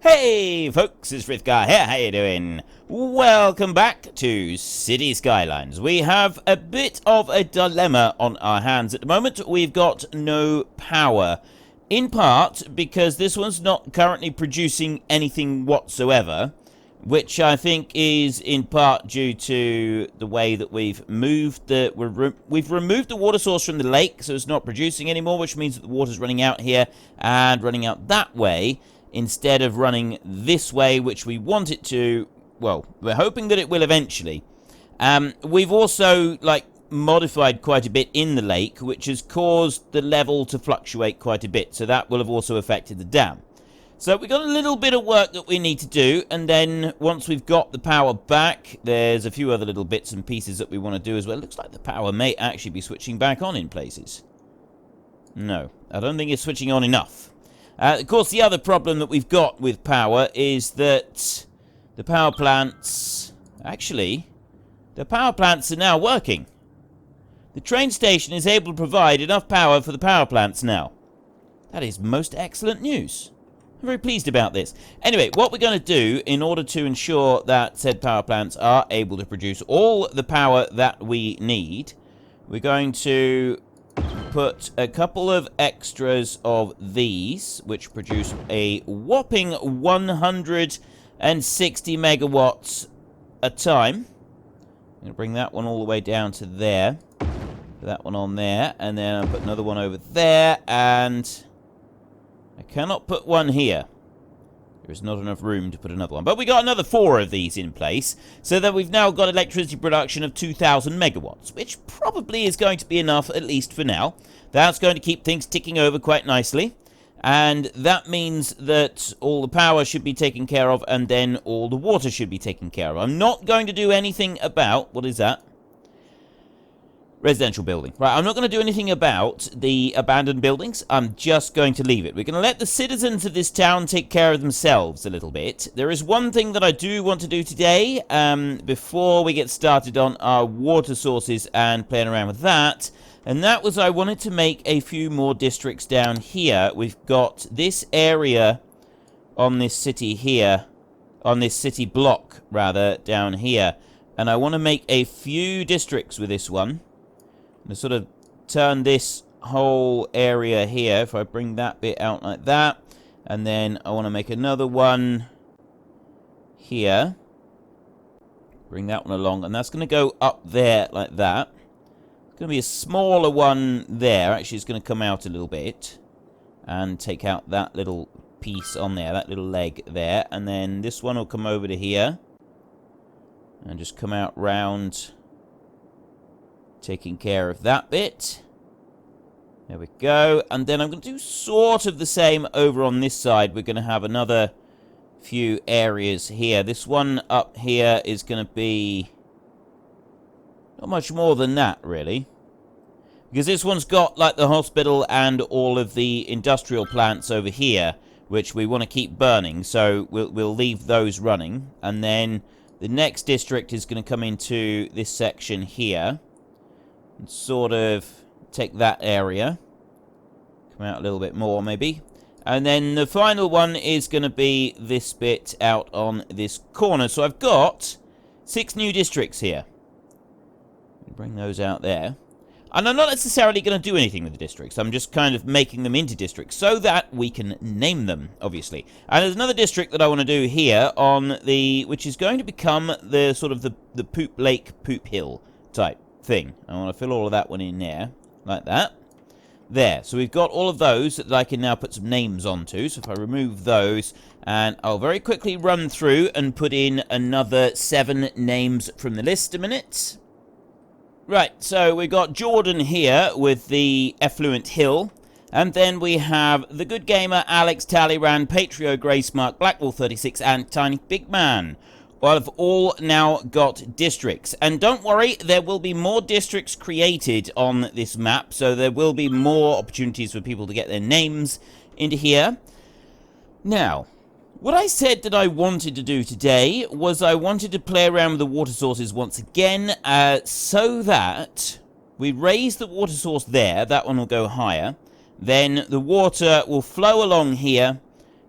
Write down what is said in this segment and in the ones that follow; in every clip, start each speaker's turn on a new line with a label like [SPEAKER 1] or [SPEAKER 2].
[SPEAKER 1] Hey folks, it's Frithgar here, how you doing? Welcome back to City Skylines. We have a bit of a dilemma on our hands at the moment. We've got no power. In part because this one's not currently producing anything whatsoever, which I think is in part due to the way that we've removed the water source from the lake, so it's not producing anymore, which means that the water's running out here and running out that way, instead of running this way, which we want it to. Well, we're hoping that it will eventually. We've also, modified quite a bit in the lake, which has caused the level to fluctuate quite a bit, so that will have also affected the dam. So we've got a little bit of work that we need to do, and then once we've got the power back, there's a few other little bits and pieces that we want to do as well. It looks like the power may actually be switching back on in places. No, I don't think it's switching on enough. Of course, the other problem that we've got with power is that the power plants... Actually, the power plants are now working. The train station is able to provide enough power for the power plants now. That is most excellent news. I'm very pleased about this. Anyway, what we're going to do in order to ensure that said power plants are able to produce all the power that we need, we're going to put a couple of extras of these, which produce a whopping 160 megawatts a time. I'm going to bring that one all the way down to there. Put that one on there, and then I'll put another one over there, and I cannot put one here. There is not enough room to put another one. But we got another 4 of these in place, so that we've now got electricity production of 2,000 megawatts, which probably is going to be enough, at least for now. That's going to keep things ticking over quite nicely. And that means that all the power should be taken care of, and then all the water should be taken care of. I'm not going to do anything about... What is that? Residential building. Right, I'm not going to do anything about the abandoned buildings. I'm just going to leave it. We're going to let the citizens of this town take care of themselves a little bit. There is one thing that I do want to do today, before we get started on our water sources and playing around with that, and that was I wanted to make a few more districts down here. We've got this area on this city here, on this city block, rather, down here, and I want to make a few districts with this one. I'm going to sort of turn this whole area here, if I bring that bit out like that, and then I want to make another one here. Bring that one along, and that's going to go up there like that. It's going to be a smaller one there. Actually, it's going to come out a little bit and take out that little piece on there, that little leg there, and then this one will come over to here and just come out round, taking care of that bit. There we go. And then I'm going to do sort of the same over on this side. We're going to have another few areas here. This one up here is going to be not much more than that, really. Because this one's got, like, the hospital and all of the industrial plants over here, which we want to keep burning. So we'll leave those running. And then the next district is going to come into this section here. And sort of take that area. Come out a little bit more, maybe. And then the final one is going to be this bit out on this corner. So I've got 6 new districts here. Bring those out there. And I'm not necessarily going to do anything with the districts. I'm just kind of making them into districts so that we can name them, obviously. And there's another district that I want to do here on the... which is going to become the sort of the Poop Lake, Poop Hill type thing. I want to fill all of that one in there, like that. There. So we've got all of those that I can now put some names onto. So if I remove those, and I'll very quickly run through and put in another 7 names from the list a minute. Right, so we've got Jordan here with the Effluent Hill. And then we have the Good Gamer, Alex, Talleyrand, Patrio, Gracemark, Blackwall 36, and Tiny Big Man. Well, have all now got districts. And don't worry, there will be more districts created on this map, so there will be more opportunities for people to get their names into here. Now, what I said that I wanted to do today was I wanted to play around with the water sources once again, so that we raise the water source there. That one will go higher. Then the water will flow along here,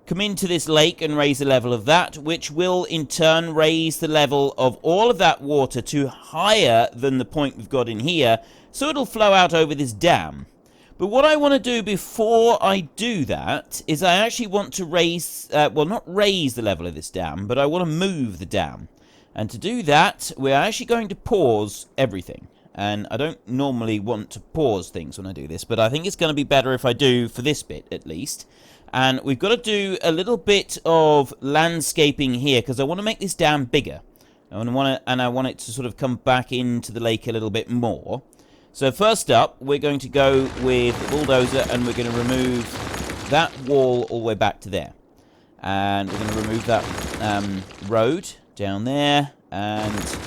[SPEAKER 1] come into this lake and raise the level of that, which will in turn raise the level of all of that water to higher than the point we've got in here, so it'll flow out over this dam. But what I want to do before I do that is I actually want to raise, well, not raise the level of this dam, but I want to move the dam. And to do that, we're actually going to pause everything. And I don't normally want to pause things when I do this, but I think it's going to be better if I do for this bit, at least. And we've got to do a little bit of landscaping here, because I want to make this dam bigger. I want it to sort of come back into the lake a little bit more. So first up, we're going to go with the bulldozer, and we're going to remove that wall all the way back to there. And we're going to remove that road down there, and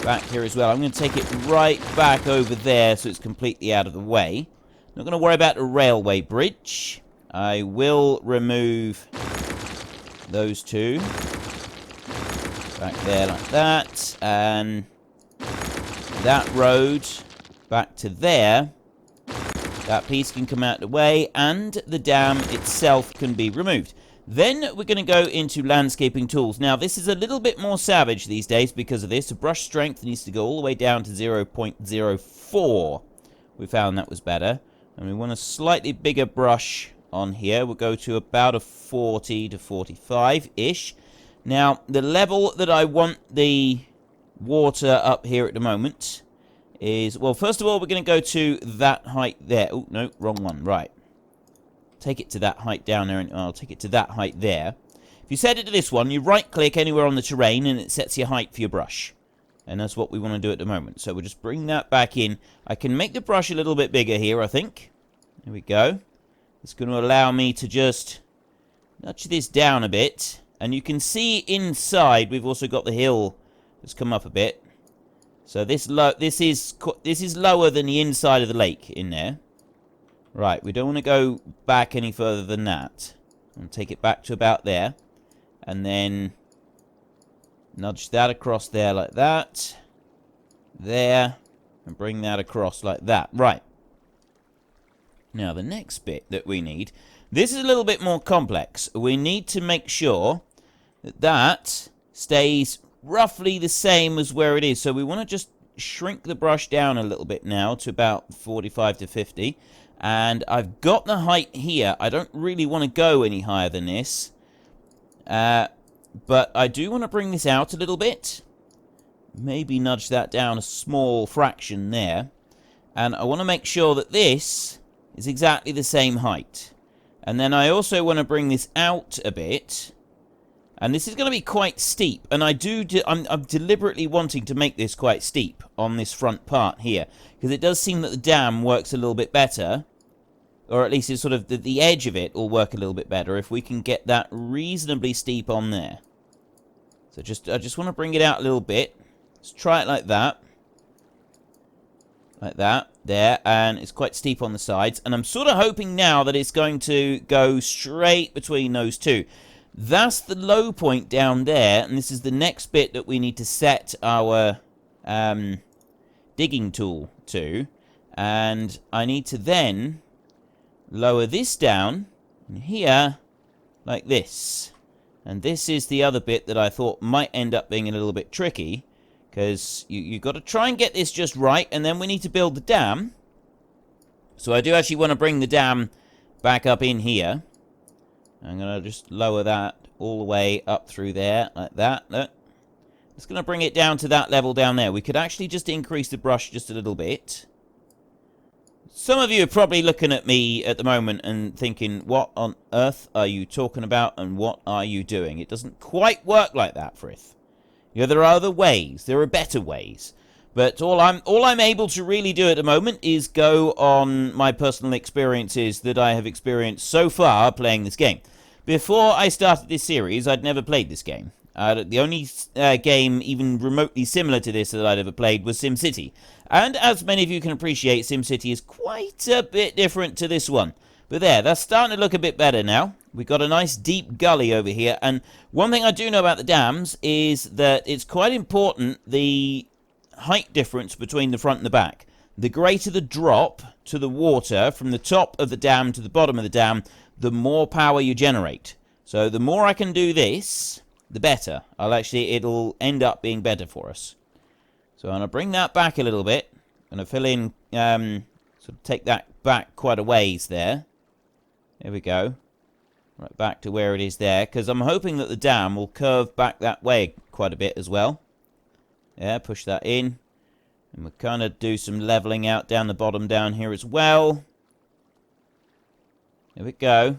[SPEAKER 1] back here as well. I'm going to take it right back over there so it's completely out of the way. Not going to worry about the railway bridge. I will remove those two. Back there like that, and that road back to there. That piece can come out of the way, and the dam itself can be removed. Then we're going to go into landscaping tools. Now, this is a little bit more savage these days because of this. The brush strength needs to go all the way down to 0.04. We found that was better. And we want a slightly bigger brush on here. We'll go to about a 40 to 45-ish. Now, the level that I want the water up here at the moment is, well, first of all, we're going to go to that height there. Oh, no, wrong one. Right. Take it to that height down there, and I'll take it to that height there. If you set it to this one, you right-click anywhere on the terrain, and it sets your height for your brush. And that's what we want to do at the moment. So we'll just bring that back in. I can make the brush a little bit bigger here, I think. There we go. It's going to allow me to just nudge this down a bit. And you can see inside, we've also got the hill that's come up a bit. So this is lower than the inside of the lake in there. Right, we don't want to go back any further than that. And take it back to about there. And then nudge that across there like that. There. And bring that across like that. Right. Now, the next bit that we need, this is a little bit more complex. We need to make sure that that stays roughly the same as where it is. So we want to just shrink the brush down a little bit now to about 45 to 50. And I've got the height here. I don't really want to go any higher than this. But I do want to bring this out a little bit. Maybe nudge that down a small fraction there. And I want to make sure that this is exactly the same height. And then I also want to bring this out a bit. And this is going to be quite steep. And I'm deliberately wanting to make this quite steep on this front part here. Because it does seem that the dam works a little bit better. Or at least it's sort of the edge of it will work a little bit better if we can get that reasonably steep on there. So I just want to bring it out a little bit. Let's try it like that. Like that. There. And it's quite steep on the sides. And I'm sort of hoping now that it's going to go straight between those two. That's the low point down there. And this is the next bit that we need to set our digging tool to. And I need to then lower this down here like this. And this is the other bit that I thought might end up being a little bit tricky. Because you've got to try and get this just right. And then we need to build the dam. So I do actually want to bring the dam back up in here. I'm going to just lower that all the way up through there like that. Look. It's going to bring it down to that level down there. We could actually just increase the brush just a little bit. Some of you are probably looking at me at the moment and thinking, what on earth are you talking about and what are you doing? It doesn't quite work like that, Frith. You know, there are other ways. There are better ways. But all I'm able to really do at the moment is go on my personal experiences that I have experienced so far playing this game. Before I started this series, I'd never played this game. The only game even remotely similar to this that I'd ever played was SimCity. And as many of you can appreciate, SimCity is quite a bit different to this one. But there, that's starting to look a bit better now. We've got a nice deep gully over here. And one thing I do know about the dams is that it's quite important, the height difference between the front and the back. The greater the drop to the water from the top of the dam to the bottom of the dam, the more power you generate. So the more I can do this, the better. It'll end up being better for us. So I'm going to bring that back a little bit. I'm going to fill in, sort of take that back quite a ways there. There we go. Right back to where it is there. Because I'm hoping that the dam will curve back that way quite a bit as well. Yeah, push that in. And we'll kind of do some leveling out down the bottom down here as well. There we go.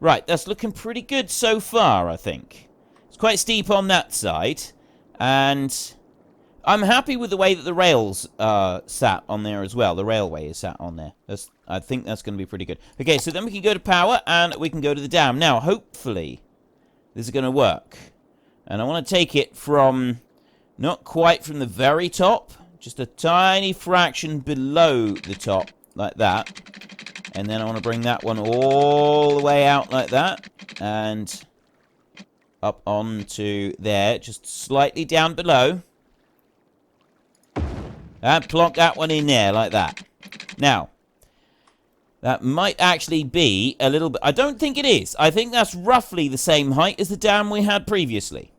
[SPEAKER 1] Right, that's looking pretty good so far, I think. It's quite steep on that side. And I'm happy with the way that the rails sat on there as well. The railway is sat on there. I think that's going to be pretty good. Okay, so then we can go to power and we can go to the dam. Now, hopefully, this is going to work. And I want to take it from, not quite from the very top, just a tiny fraction below the top, like that. And then I want to bring that one all the way out like that. And up onto there, just slightly down below. And plonk that one in there like that. Now, that might actually be a little bit... I don't think it is. I think that's roughly the same height as the dam we had previously.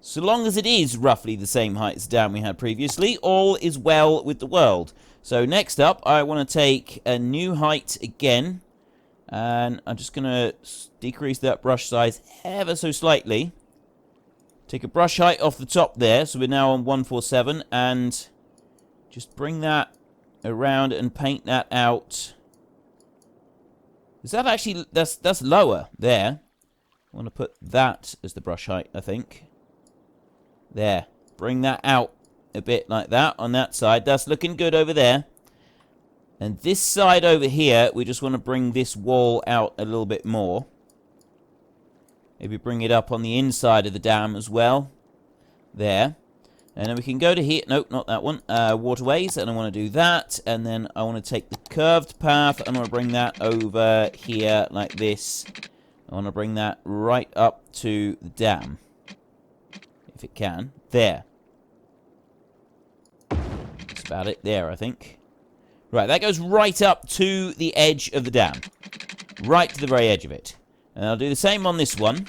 [SPEAKER 1] So long as it is roughly the same height as the dam we had previously, all is well with the world. So next up, I want to take a new height again. And I'm just going to decrease that brush size ever so slightly. Take a brush height off the top there. So we're now on 147. And just bring that around and paint that out. Is that actually... That's lower there. I want to put that as the brush height, I think. There. Bring that out a bit like that on that side. That's looking good over there. And this side over here, we just want to bring this wall out a little bit more. Maybe bring it up on the inside of the dam as well. There. And then we can go to here. Nope, not that one. Waterways. And I want to do that. And then I want to take the curved path. And I want to bring that over here like this. I want to bring that right up to the dam. If it can. There. That's about it there, I think. Right, that goes right up to the edge of the dam. Right to the very edge of it. And I'll do the same on this one.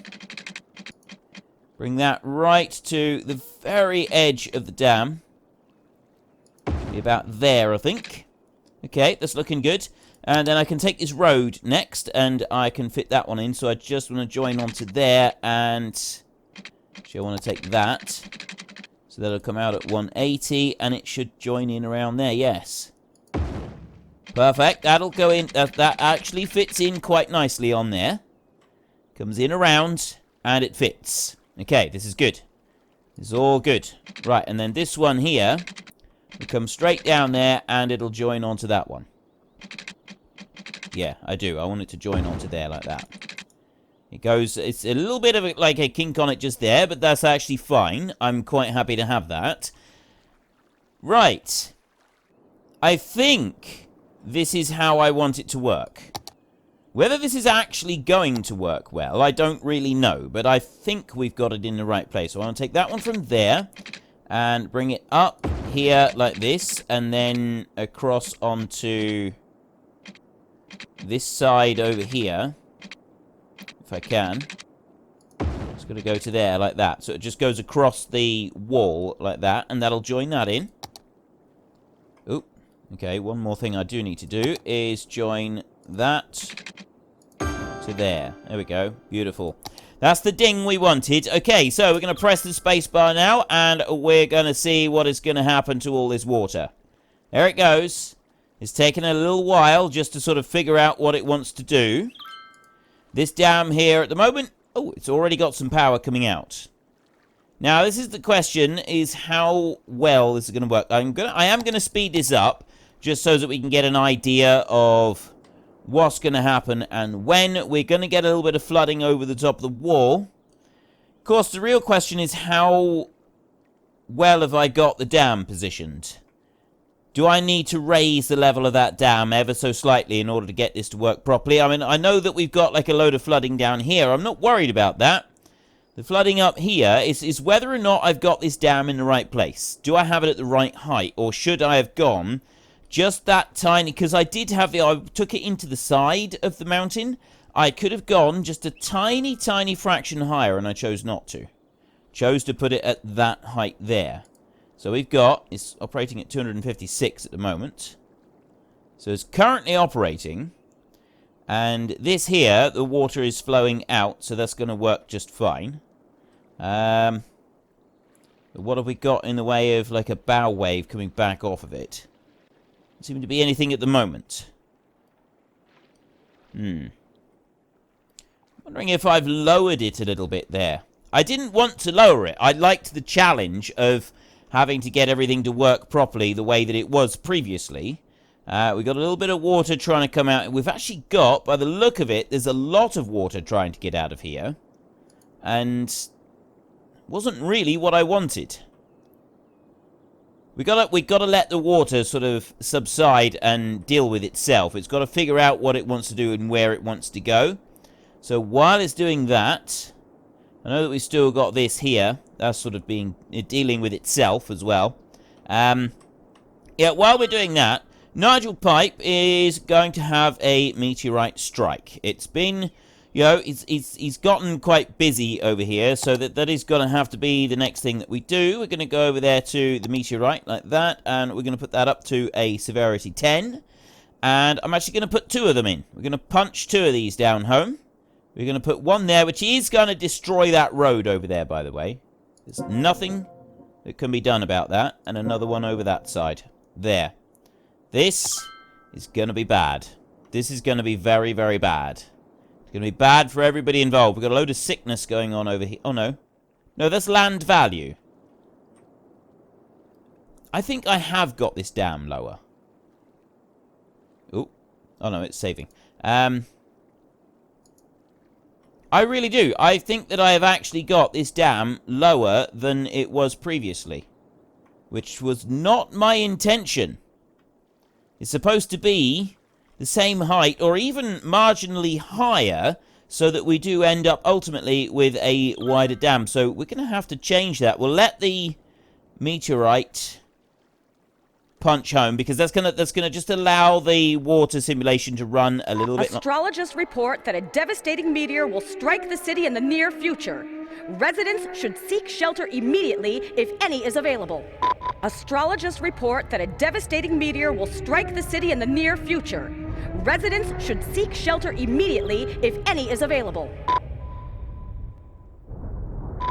[SPEAKER 1] Bring that right to the very edge of the dam. Be about there, I think. Okay, that's looking good. And then I can take this road next, and I can fit that one in. So I just want to join onto there, and actually I want to take that. So that'll come out at 180, and it should join in around there, yes. Perfect, that'll go in, that actually fits in quite nicely on there. Comes in around, and it fits. Okay, this is good. This is all good. Right, and then this one here will come straight down there, and it'll join onto that one. Yeah, I do. I want it to join onto there like that. It goes, it's a little bit of like a kink on it just there, but that's actually fine. I'm quite happy to have that. Right. I think this is how I want it to work. Whether this is actually going to work well, I don't really know, but I think we've got it in the right place. So I want to take that one from there and bring it up here like this, and then across onto this side over here, if I can. It's going to go to there like that. So it just goes across the wall like that, and that'll join that in. Oop. Okay, one more thing I do need to do is join that to there. There we go. Beautiful. That's the ding we wanted. Okay, so we're going to press the space bar now, and we're going to see what is going to happen to all this water. There it goes. It's taken a little while just to sort of figure out what it wants to do. This dam here at the moment, oh, it's already got some power coming out. Now, this is the question, is how well this is going to work. I am going to speed this up, just so that we can get an idea of what's going to happen and when. We're going to get a little bit of flooding over the top of the wall. Of course, the real question is how well have I got the dam positioned? Do I need to raise the level of that dam ever so slightly in order to get this to work properly? I mean, I know that we've got like a load of flooding down here. I'm not worried about that. The flooding up here is whether or not I've got this dam in the right place. Do I have it at the right height? Or should I have gone just that tiny? Because I did have it, I took it into the side of the mountain. I could have gone just a tiny, tiny fraction higher, and I chose not to. Chose to put it at that height there. So we've got, it's operating at 256 at the moment. So it's currently operating. And this here, the water is flowing out, so that's going to work just fine. What have we got in the way of like a bow wave coming back off of it? Doesn't seem to be anything at the moment. Wondering if I've lowered it a little bit there. I didn't want to lower it. I liked the challenge of having to get everything to work properly the way that it was previously. We got a little bit of water trying to come out. We've actually got, by the look of it, there's a lot of water trying to get out of here. And wasn't really what I wanted. We gotta let the water sort of subside and deal with itself. It's got to figure out what it wants to do and where it wants to go. So while it's doing that, I know that we've still got this here. That's sort of dealing with itself as well. Yeah, while we're doing that, Nigel Pipe is going to have a meteorite strike. It's been, you know, he's gotten quite busy over here, so that is going to have to be the next thing that we do. We're going to go over there to the meteorite like that, and we're going to put that up to a severity 10. And I'm actually going to put 2 of them in. We're going to punch 2 of these down home. We're going to put 1 there, which is going to destroy that road over there, by the way. There's nothing that can be done about that. And another one over that side. There. This is going to be bad. This is going to be very, very bad. It's going to be bad for everybody involved. We've got a load of sickness going on over here. Oh, no. No, that's land value. I think I have got this dam lower. Ooh. Oh, no, it's saving. I really do. I think that I have actually got this dam lower than it was previously. Which was not my intention. It's supposed to be the same height or even marginally higher so that we do end up ultimately with a wider dam. So we're going to have to change that. We'll let the meteorite punch home because that's gonna just allow the water simulation to run a little bit.
[SPEAKER 2] Astrologists report that a devastating meteor will strike the city in the near future. Residents should seek shelter immediately if any is available. Astrologists report that a devastating meteor will strike the city in the near future. Residents should seek shelter immediately if any is available.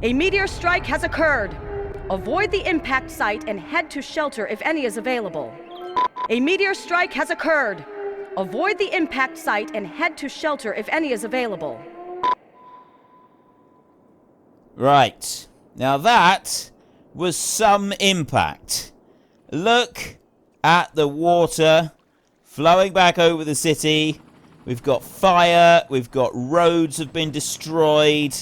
[SPEAKER 2] A meteor strike has occurred. Avoid the impact site and head to shelter if any is available. A meteor strike has occurred. Avoid the impact site and head to shelter if any is available.
[SPEAKER 1] Right. Now that was some impact. Look at the water flowing back over the city. We've got fire. We've got roads have been destroyed.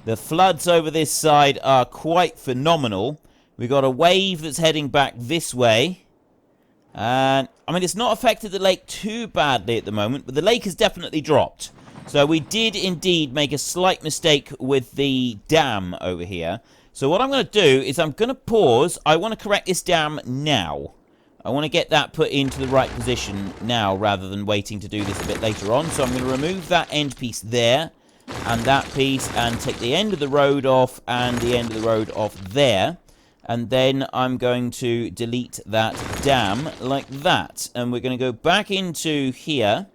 [SPEAKER 1] The floods over this side are quite phenomenal. We've got a wave that's heading back this way. And, I mean, it's not affected the lake too badly at the moment, but the lake has definitely dropped. So we did indeed make a slight mistake with the dam over here. So what I'm going to do is I'm going to pause. I want to correct this dam now. I want to get that put into the right position now rather than waiting to do this a bit later on. So I'm going to remove that end piece there. And that piece, and take the end of the road off, and the end of the road off there. And then I'm going to delete that dam like that. And we're going to go back into here.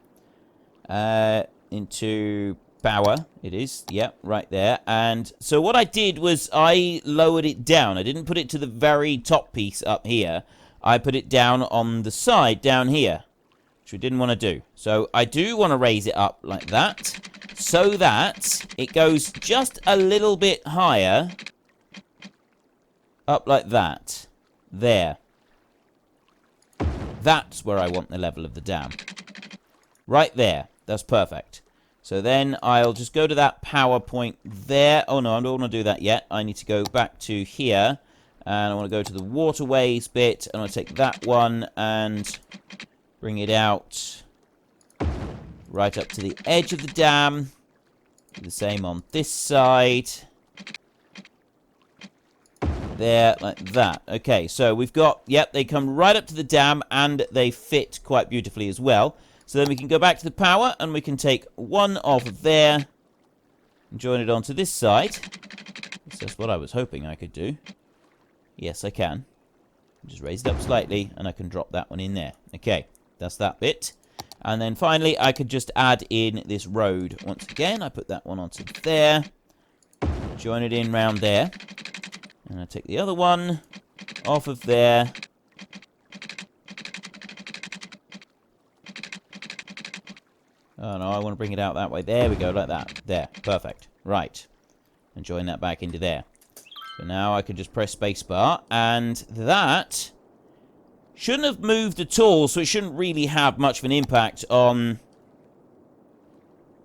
[SPEAKER 1] Into power. It is. Yep, right there. And so what I did was I lowered it down. I didn't put it to the very top piece up here. I put it down on the side down here. Which we didn't want to do. So I do want to raise it up like that. So that it goes just a little bit higher. Up like that. There. That's where I want the level of the dam. Right there. That's perfect. So then I'll just go to that power point there. Oh no, I don't want to do that yet. I need to go back to here. And I want to go to the waterways bit. And I'll take that one and bring it out right up to the edge of the dam. Do the same on this side. There, like that. Okay, so we've got, yep, they come right up to the dam, and they fit quite beautifully as well. So then we can go back to the power, and we can take one off of there and join it onto this side. That's what I was hoping I could do. Yes, I can. Just raise it up slightly, and I can drop that one in there. Okay, that's that bit. And then finally, I could just add in this road. Once again, I put that one onto there. Join it in round there. And I take the other one off of there. Oh, no, I want to bring it out that way. There we go, like that. There, perfect. Right. And join that back into there. So now I can just press spacebar, and that shouldn't have moved at all, so it shouldn't really have much of an impact on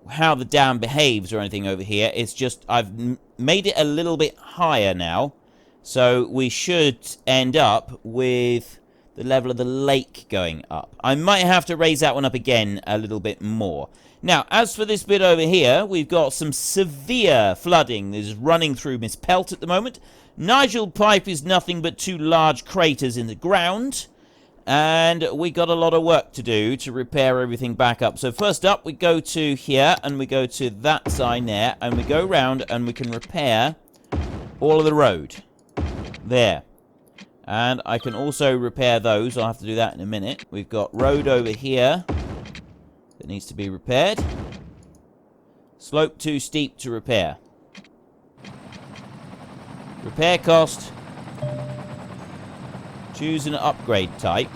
[SPEAKER 1] how the dam behaves or anything over here. It's just I've made it a little bit higher now, so we should end up with the level of the lake going up. I might have to raise that one up again a little bit more. Now, as for this bit over here, we've got some severe flooding that is running through Miss Pelt at the moment. Nigel Pipe is nothing but 2 large craters in the ground. And we got a lot of work to do to repair everything back up. So first up, we go to here, and we go to that sign there, and we go around, and we can repair all of the road. There. And I can also repair those. I'll have to do that in a minute. We've got road over here that needs to be repaired. Slope too steep to repair. Repair cost. Choose an upgrade type.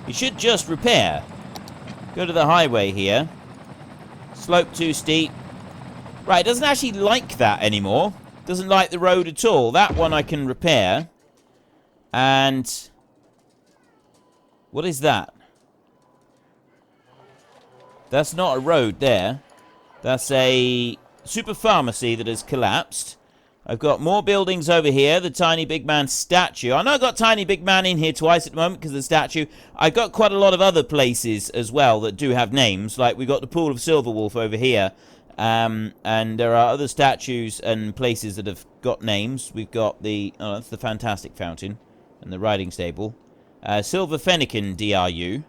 [SPEAKER 1] You should just repair. Go to the highway here. Slope too steep. Right, it doesn't actually like that anymore. Doesn't like the road at all. That one I can repair. And what is that? That's not a road there. That's a super pharmacy that has collapsed. I've got more buildings over here. The Tiny Big Man statue. I know I've got Tiny Big Man in here twice at the moment because of the statue. I've got quite a lot of other places as well that do have names. Like we've got the Pool of Silverwolf over here. And there are other statues and places that have got names. We've got the... Oh, that's the Fantastic Fountain. And the Riding Stable. Silver Fennekin DRU.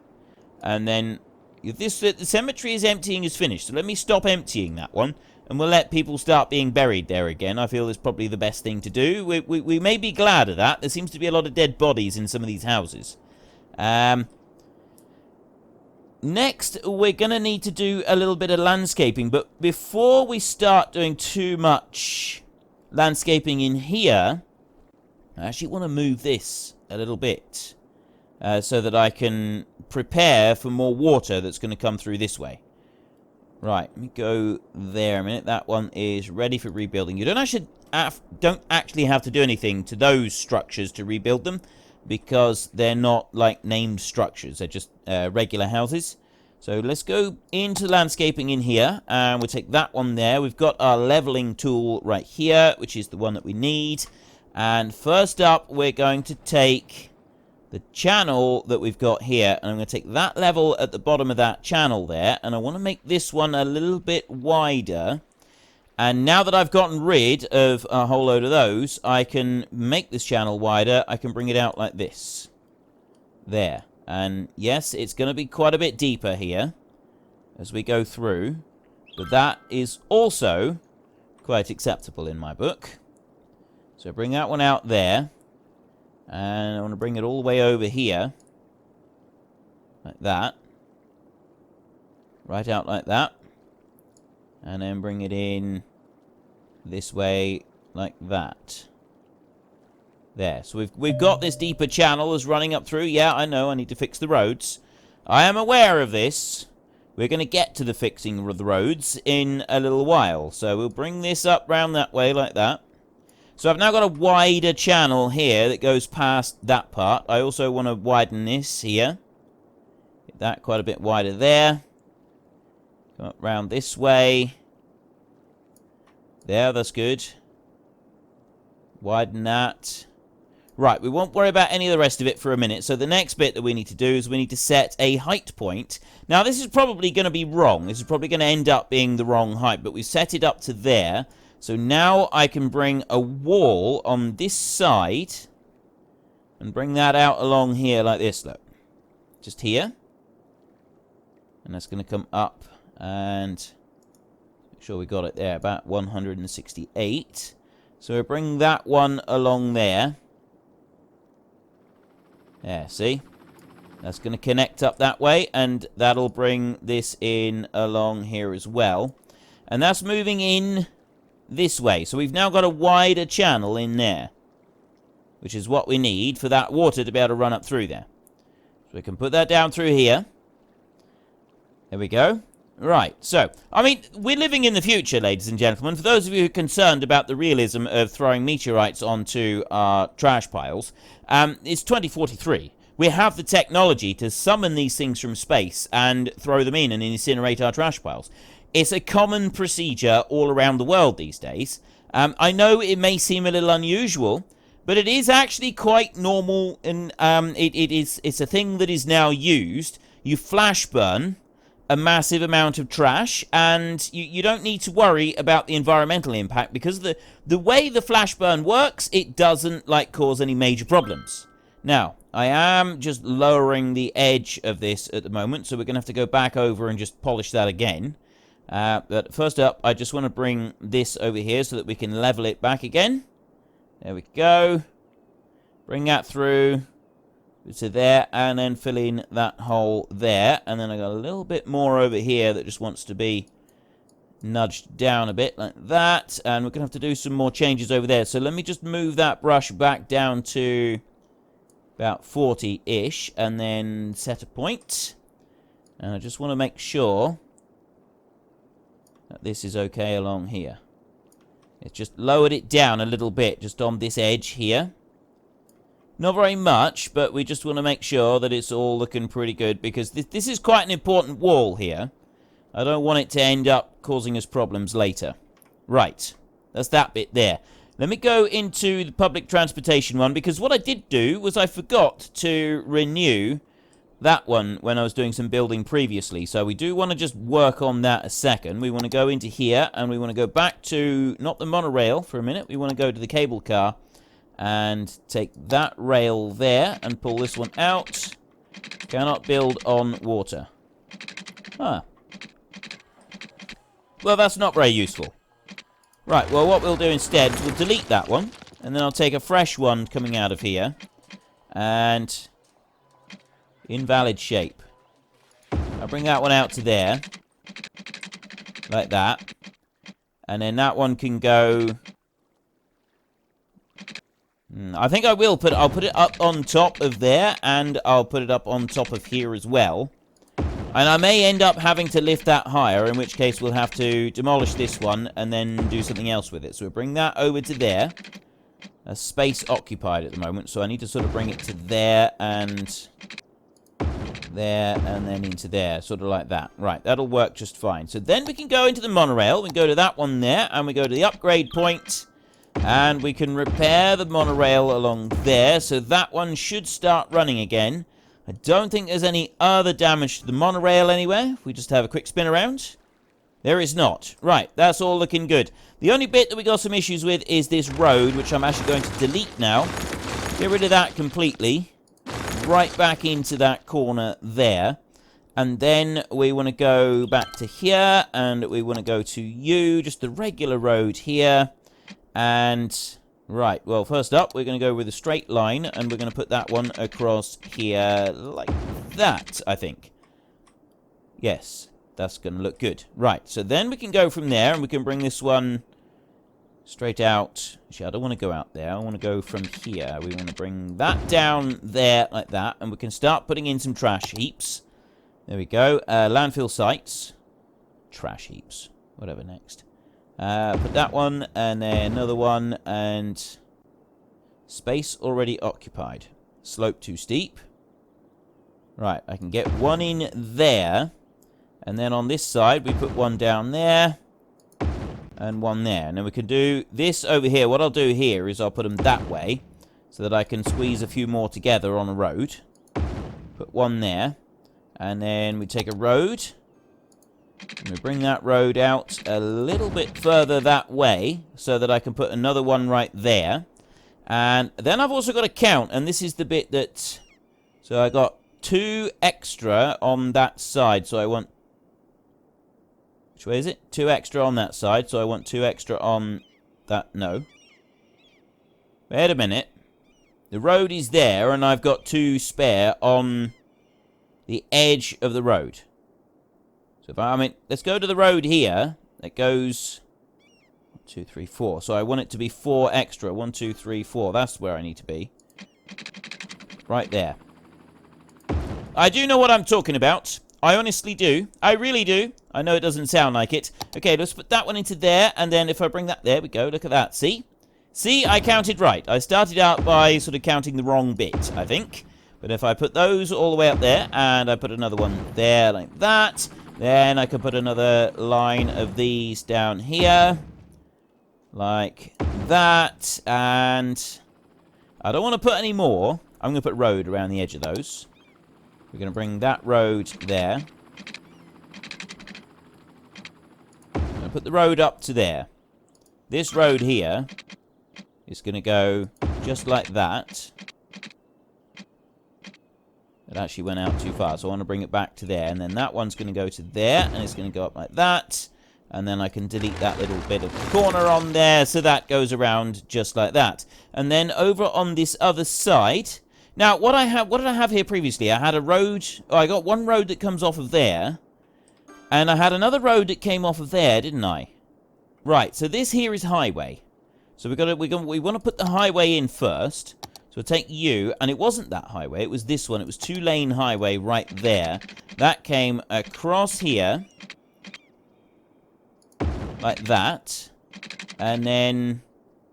[SPEAKER 1] And then... the cemetery is emptying is finished. So let me stop emptying that one. And we'll let people start being buried there again. I feel it's probably the best thing to do. We may be glad of that. There seems to be a lot of dead bodies in some of these houses. Next, we're going to need to do a little bit of landscaping. But before we start doing too much landscaping in here, I actually want to move this a little bit. So that I can prepare for more water that's going to come through this way. Right, let me go there a minute. That one is ready for rebuilding. You don't actually have to do anything to those structures to rebuild them, because they're not like named structures. They're just regular houses. So let's go into landscaping in here, and we'll take that one there. We've got our leveling tool right here, which is the one that we need. And first up, we're going to take the channel that we've got here, and I'm going to take that level at the bottom of that channel there, and I want to make this one a little bit wider. And now that I've gotten rid of a whole load of those, I can make this channel wider. I can bring it out like this. There. And yes, it's going to be quite a bit deeper here as we go through, but that is also quite acceptable in my book. So bring that one out there. And I want to bring it all the way over here. Like that. Right out like that. And then bring it in this way like that. There. So we've got this deeper channel as running up through. Yeah, I know, I need to fix the roads. I am aware of this. We're going to get to the fixing of the roads in a little while. So we'll bring this up round that way like that. So I've now got a wider channel here that goes past that part. I also want to widen this here. Get that quite a bit wider there. Come up round this way. There, that's good. Widen that. Right, we won't worry about any of the rest of it for a minute. So the next bit that we need to do is we need to set a height point. Now, this is probably going to be wrong. This is probably going to end up being the wrong height, but we set it up to there. So now I can bring a wall on this side and bring that out along here like this, look. Just here. And that's going to come up and make sure we got it there, about 168. So we'll bring that one along there. There, see? That's going to connect up that way, and that'll bring this in along here as well. And that's moving in this way. So we've now got a wider channel in there, which is what we need for that water to be able to run up through there. So we can put that down through here. There we go. Right, so, I mean, we're living in the future, ladies and gentlemen. For those of you who are concerned about the realism of throwing meteorites onto our trash piles, it's 2043. We have the technology to summon these things from space and throw them in and incinerate our trash piles. It's a common procedure all around the world these days. I know it may seem a little unusual, but it is actually quite normal, and it's a thing that is now used. You flash burn a massive amount of trash, and you don't need to worry about the environmental impact, because the way the flash burn works, it doesn't cause any major problems. Now, I am just lowering the edge of this at the moment, so we're going to have to go back over and just polish that again. But first up, I just want to bring this over here so that we can level it back again. There we go. Bring that through to there, and then fill in that hole there. And then I got a little bit more over here that just wants to be nudged down a bit like that. And we're going to have to do some more changes over there. So let me just move that brush back down to about 40-ish, and then set a point. And I just want to make sure that this is okay along here. It's just lowered it down a little bit, just on this edge here. Not very much, but we just want to make sure that it's all looking pretty good, because this is quite an important wall here. I don't want it to end up causing us problems later. Right, that's that bit there. Let me go into the public transportation one, because what I did do was I forgot to renew that one when I was doing some building previously. So we do want to just work on that a second. We want to go into here, and we want to go back to, not the monorail for a minute, we want to go to the cable car and take that rail there and pull this one out. Cannot build on water. Huh. Well, that's not very useful. Right, well, what we'll do instead is we'll delete that one, and then I'll take a fresh one coming out of here, and invalid shape. I'll bring that one out to there, like that, and then that one can go. I think I'll put it up on top of there, and I'll put it up on top of here as well. And I may end up having to lift that higher, in which case we'll have to demolish this one and then do something else with it. So we'll bring that over to there. A space occupied at the moment, so I need to sort of bring it to there and then into there, sort of like that. Right, that'll work just fine. So then we can go into the monorail. We go to that one there, and we go to the upgrade point, and we can repair the monorail along there. So that one should start running again. I don't think there's any other damage to the monorail anywhere. We just have a quick spin around. There is not. Right, that's all looking good. The only bit that we got some issues with is this road, which I'm actually going to delete now. Get rid of that completely. Right back into that corner there. And then we want to go back to here, and we want to go to you, just the regular road here. And right, well, first up, we're going to go with a straight line, and we're going to put that one across here like that, I think. Yes, that's going to look good. Right, so then we can go from there, and we can bring this one straight out. Actually, I don't want to go out there. I want to go from here. We want to bring that down there like that, and we can start putting in some trash heaps. There we go. Landfill sites. Trash heaps. Whatever next. Put that one, and then another one, and space already occupied. Slope too steep. Right, I can get one in there, and then on this side we put one down there, and one there. And then we can do this over here. What I'll do here is I'll put them that way, so that I can squeeze a few more together on a road. Put one there, and then we take a road, and we bring that road out a little bit further that way, so that I can put another one right there. And then I've also got to count, and this is the bit that... So I got 2 extra on that side. So I want... Which way is it? 2 extra on that side. So I want 2 extra on that... No. Wait a minute. The road is there, and I've got 2 spare on the edge of the road. So if I mean, let's go to the road here. That goes 1, 2, 3, 4. So I want it to be 4 extra. 1, 2, 3, 4. That's where I need to be. Right there. I do know what I'm talking about. I honestly do. I really do. I know it doesn't sound like it. Okay, let's put that one into there, and then if I bring that... There we go. Look at that. See? See, I counted right. I started out by sort of counting the wrong bit, I think. But if I put those all the way up there, and I put another one there like that, then I can put another line of these down here. Like that. And I don't want to put any more. I'm going to put road around the edge of those. We're going to bring that road there. I'm going to put the road up to there. This road here is going to go just like that. It actually went out too far, so I want to bring it back to there. And then that one's going to go to there, and it's going to go up like that. And then I can delete that little bit of corner on there, so that goes around just like that. And then over on this other side... Now, what did I have here previously? I had a road... Oh, I got one road that comes off of there. And I had another road that came off of there, didn't I? Right, so this here is highway. So we want to put the highway in first. So we'll take you, and it wasn't that highway, it was this one. It was 2-lane highway right there. That came across here. Like that. And then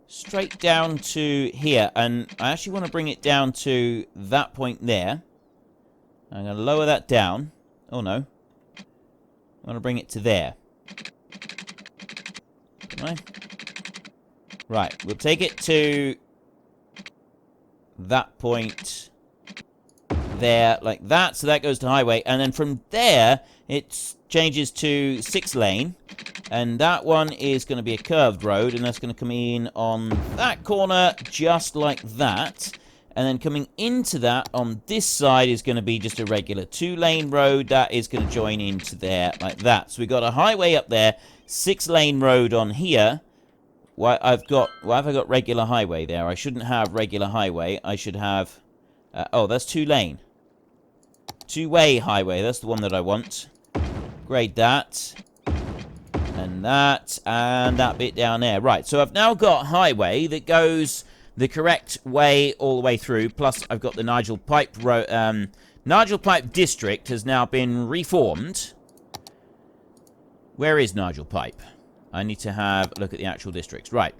[SPEAKER 1] straight down to here. And I actually want to bring it down to that point there. I'm going to lower that down. Oh, no. I want to bring it to there. Right, we'll take it to that point there, like that. So that goes to highway. And then from there, it changes to 6-lane. And that one is going to be a curved road. And that's going to come in on that corner, just like that. And then coming into that on this side is going to be just a regular 2-lane road. That is going to join into there like that. So we've got a highway up there, 6-lane road on here. Why have I got regular highway there? I shouldn't have regular highway. I should have... oh, that's 2-lane. 2-way highway. That's the one that I want. Grade that. And that bit down there. Right, so I've now got highway that goes the correct way all the way through. Plus, I've got the Nigel Pipe District has now been reformed. Where is Nigel Pipe? I need to have a look at the actual districts. Right.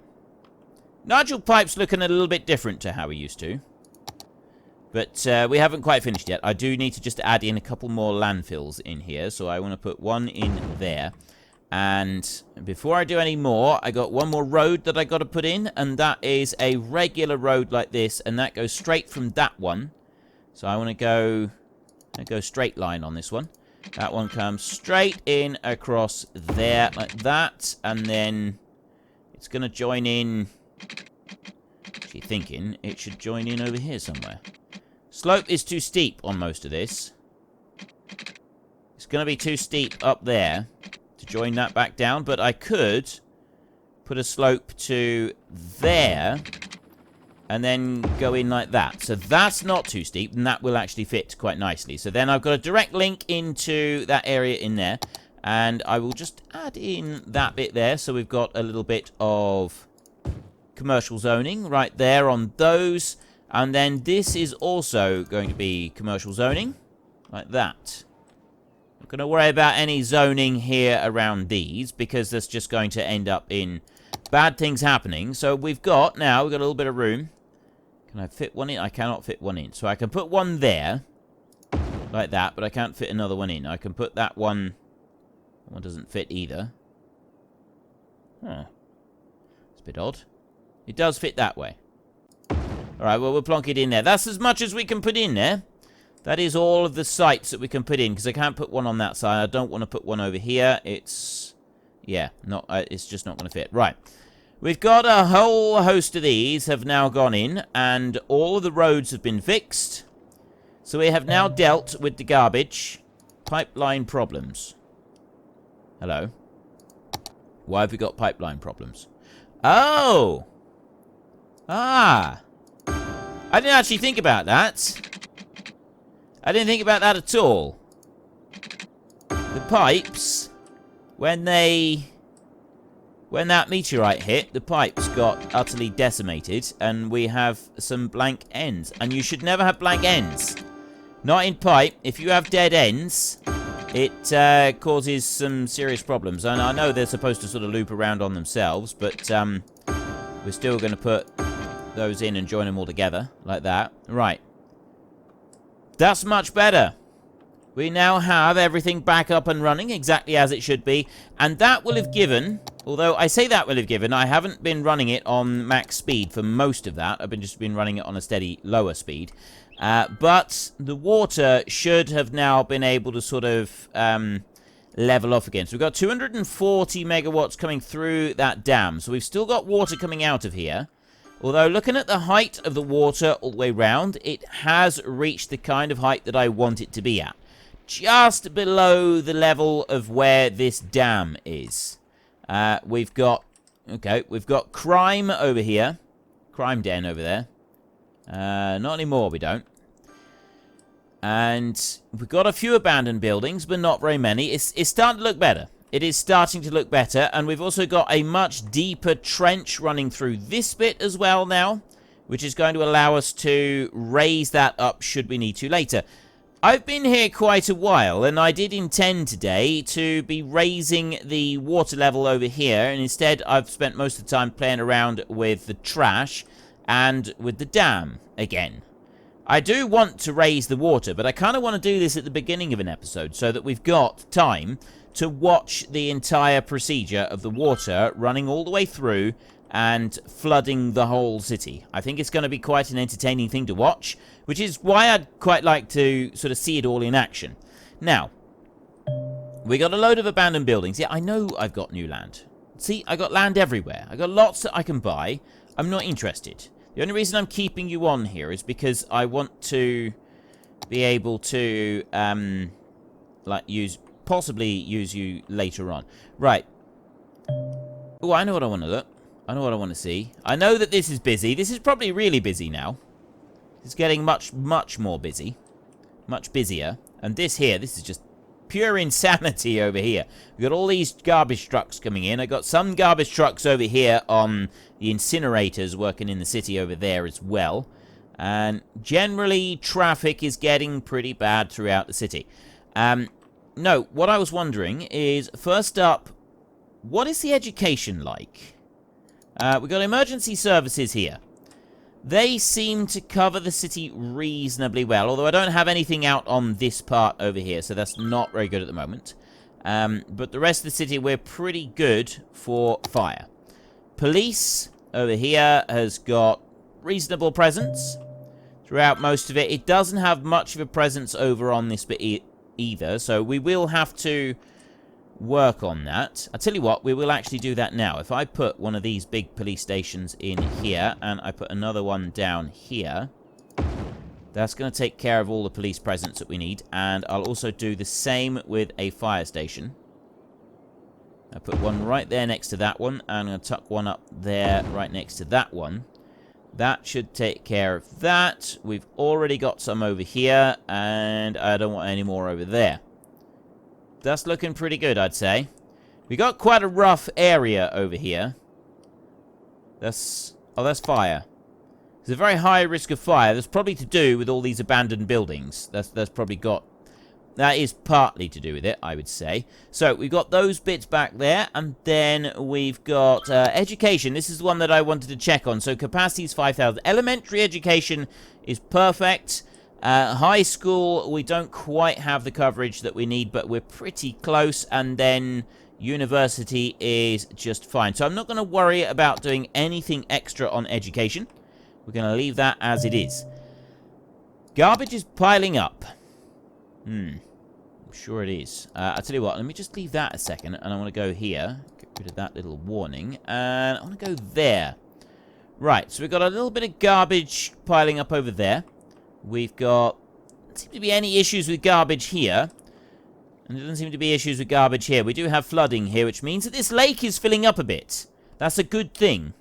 [SPEAKER 1] Nigel Pipe's looking a little bit different to how we used to. But we haven't quite finished yet. I do need to just add in a couple more landfills in here. So I want to put one in there. And before I do any more, I got one more road that I got to put in. And that is a regular road like this. And that goes straight from that one. So I want to go straight line on this one. That one comes straight in across there like that. And then it's going to join in... Actually thinking it should join in over here somewhere. Slope is too steep on most of this. It's going to be too steep up there to join that back down. But I could put a slope to there and then go in like that. So that's not too steep, and that will actually fit quite nicely. So then I've got a direct link into that area in there, and I will just add in that bit there. So we've got a little bit of commercial zoning right there on those. And then this is also going to be commercial zoning, like that. Not going to worry about any zoning here around these, because that's just going to end up in bad things happening. So we've got a little bit of room. Can I fit one in? I cannot fit one in. So I can put one there, like that, but I can't fit another one in. I can put that one. That one doesn't fit either. Huh. It's a bit odd. It does fit that way. Alright, well, we'll plonk it in there. That's as much as we can put in there. That is all of the sites that we can put in, because I can't put one on that side. I don't want to put one over here. It's... yeah, it's just not going to fit. Right. We've got a whole host of these have now gone in, and all of the roads have been fixed. So we have now dealt with the garbage pipeline problems. Hello. Why have we got pipeline problems? Oh! Ah! I didn't actually think about that. I didn't think about that at all. The pipes, when that meteorite hit, the pipes got utterly decimated, and we have some blank ends. And you should never have blank ends. Not in pipe. If you have dead ends, it causes some serious problems. And I know they're supposed to sort of loop around on themselves, but we're still going to put those in and join them all together, like that. Right. That's much better. We now have everything back up and running exactly as it should be. And that will have given, although I say that will have given, I haven't been running it on max speed for most of that. I've just been running it on a steady lower speed. But the water should have now been able to sort of level off again. So we've got 240 megawatts coming through that dam. So we've still got water coming out of here. Although, looking at the height of the water all the way round, it has reached the kind of height that I want it to be at. Just below the level of where this dam is. We've got crime over here. Crime den over there. Not anymore, we don't. And we've got a few abandoned buildings, but not very many. It's starting to look better. It is starting to look better, and we've also got a much deeper trench running through this bit as well now, which is going to allow us to raise that up should we need to later. I've been here quite a while, and I did intend today to be raising the water level over here, and instead I've spent most of the time playing around with the trash and with the dam again. I do want to raise the water, but I kind of want to do this at the beginning of an episode so that we've got time to watch the entire procedure of the water running all the way through and flooding the whole city. I think it's going to be quite an entertaining thing to watch, which is why I'd quite like to sort of see it all in action. Now, we got a load of abandoned buildings. Yeah, I know I've got new land. See, I got land everywhere. I got lots that I can buy. I'm not interested. The only reason I'm keeping you on here is because I want to be able to, possibly use you later on. Right. Oh, I know what I want to look. I know what I want to see. I know that this is busy. This is probably really busy now. It's getting much, much more busy. Much busier. And this here, this is just pure insanity over here. We've got all these garbage trucks coming in. I got some garbage trucks over here on the incinerators working in the city over there as well. And generally, traffic is getting pretty bad throughout the city. No, what I was wondering is, first up, what is the education like? We've got emergency services here. They seem to cover the city reasonably well, although I don't have anything out on this part over here, so that's not very good at the moment. But the rest of the city, we're pretty good for fire. Police over here has got reasonable presence throughout most of it. It doesn't have much of a presence over on this bit either, so we will have to work on that. I'll tell you what, we will actually do that now. If I put one of these big police stations in here, and I put another one down here, that's going to take care of all the police presence that we need, and I'll also do the same with a fire station. I put one right there next to that one, and I'm going to tuck one up there right next to that one. That should take care of that. We've already got some over here, and I don't want any more over there. That's looking pretty good, I'd say. We got quite a rough area over here. That's fire. There's a very high risk of fire. That's probably to do with all these abandoned buildings. That is partly to do with it, I would say. So, we've got those bits back there, and then we've got education. This is the one that I wanted to check on. So, capacity is 5,000. Elementary education is perfect. High school, we don't quite have the coverage that we need, but we're pretty close. And then university is just fine. So, I'm not going to worry about doing anything extra on education. We're going to leave that as it is. Garbage is piling up. I'm sure it is. I'll tell you what, let me just leave that a second, and I want to go here. Get rid of that little warning, and I want to go there. Right, so we've got a little bit of garbage piling up over there. We've got seem to be any issues with garbage here. And there doesn't seem to be issues with garbage here. We do have flooding here, which means that this lake is filling up a bit. That's a good thing.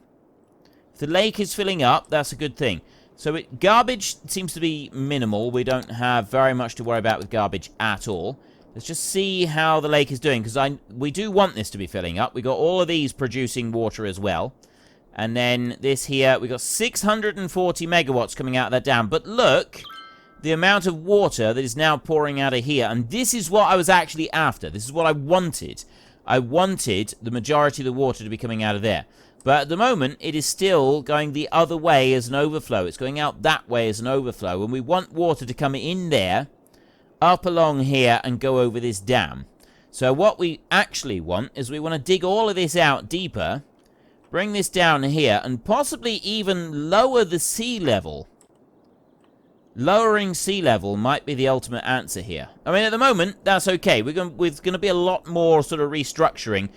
[SPEAKER 1] If the lake is filling up, that's a good thing. So garbage seems to be minimal. We don't have very much to worry about with garbage at all. Let's just see how the lake is doing, because we do want this to be filling up. We got all of these producing water as well. And then this here, we got 640 megawatts coming out of that dam. But look, the amount of water that is now pouring out of here. And this is what I was actually after. This is what I wanted. I wanted the majority of the water to be coming out of there. But at the moment, it is still going the other way as an overflow. It's going out that way as an overflow. And we want water to come in there, up along here, and go over this dam. So what we actually want is we want to dig all of this out deeper, bring this down here, and possibly even lower the sea level. Lowering sea level might be the ultimate answer here. I mean, at the moment, that's okay. We're going to be a lot more sort of restructuring.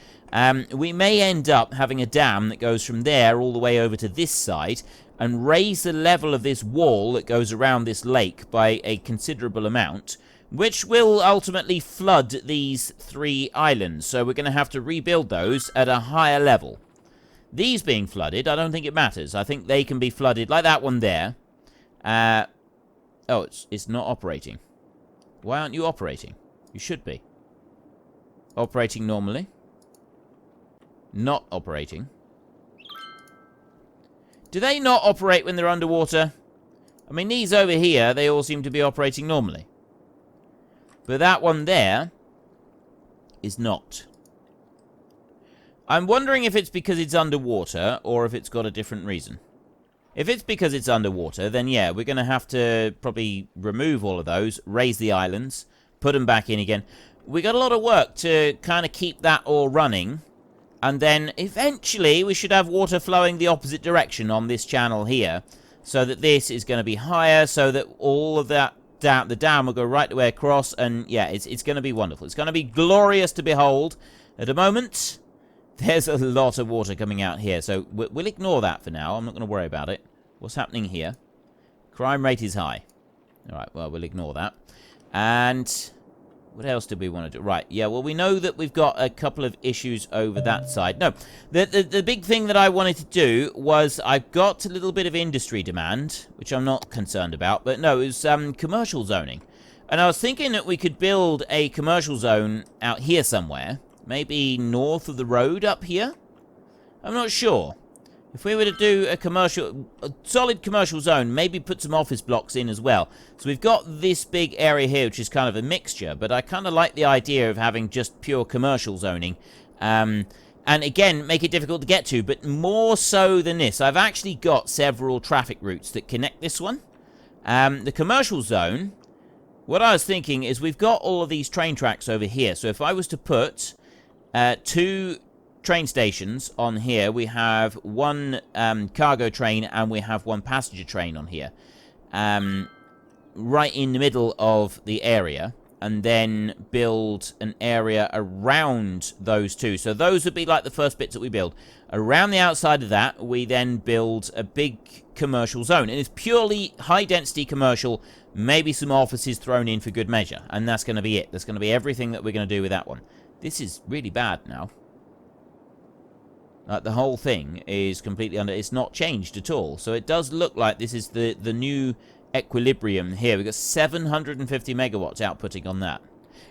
[SPEAKER 1] We may end up having a dam that goes from there all the way over to this side and raise the level of this wall that goes around this lake by a considerable amount, which will ultimately flood these 3 islands. So we're going to have to rebuild those at a higher level. These being flooded, I don't think it matters. I think they can be flooded like that one there. Oh, it's not operating. Why aren't you operating? You should be. Operating normally. Not operating. Do they not operate when they're underwater? I mean, these over here, they all seem to be operating normally. But that one there is not. I'm wondering if it's because it's underwater or if it's got a different reason. If it's because it's underwater, then yeah, we're going to have to probably remove all of those, raise the islands, put them back in again. We got a lot of work to kind of keep that all running. And then eventually we should have water flowing the opposite direction on this channel here. So that this is going to be higher, so that all of that the dam will go right the way across. And yeah, it's going to be wonderful. It's going to be glorious to behold. At the moment, there's a lot of water coming out here, so we'll ignore that for now. I'm not going to worry about it. What's happening here? Crime rate is high. Alright, well, we'll ignore that. And what else did we want to do? Right, yeah, well, we know that we've got a couple of issues over that side. No, the big thing that I wanted to do was I've got a little bit of industry demand, which I'm not concerned about, but no, it was commercial zoning. And I was thinking that we could build a commercial zone out here somewhere. Maybe north of the road up here? I'm not sure. If we were to do a solid commercial zone, maybe put some office blocks in as well. So we've got this big area here, which is kind of a mixture, but I kind of like the idea of having just pure commercial zoning. And again, make it difficult to get to, but more so than this. I've actually got several traffic routes that connect this one. The commercial zone, what I was thinking is we've got all of these train tracks over here. So if I was to put 2 train stations on here, we have 1 cargo train and we have 1 passenger train on here, right in the middle of the area, and then build an area around those 2. So those would be like the first bits that we build. Around the outside of that, we then build a big commercial zone, and it's purely high density commercial, maybe some offices thrown in for good measure, and that's going to be it. That's going to be everything that we're going to do with that one. This is really bad now. The whole thing is completely it's not changed at all. So it does look like this is the new equilibrium here. We've got 750 megawatts outputting on that.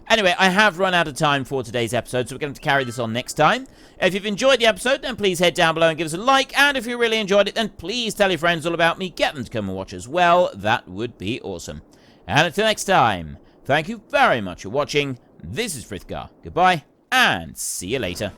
[SPEAKER 1] Anyway, I have run out of time for today's episode, so we're going to carry this on next time. If you've enjoyed the episode, then please head down below and give us a like. And if you really enjoyed it, then please tell your friends all about me. Get them to come and watch as well. That would be awesome. And until next time, thank you very much for watching. This is Frithgar. Goodbye, and see you later.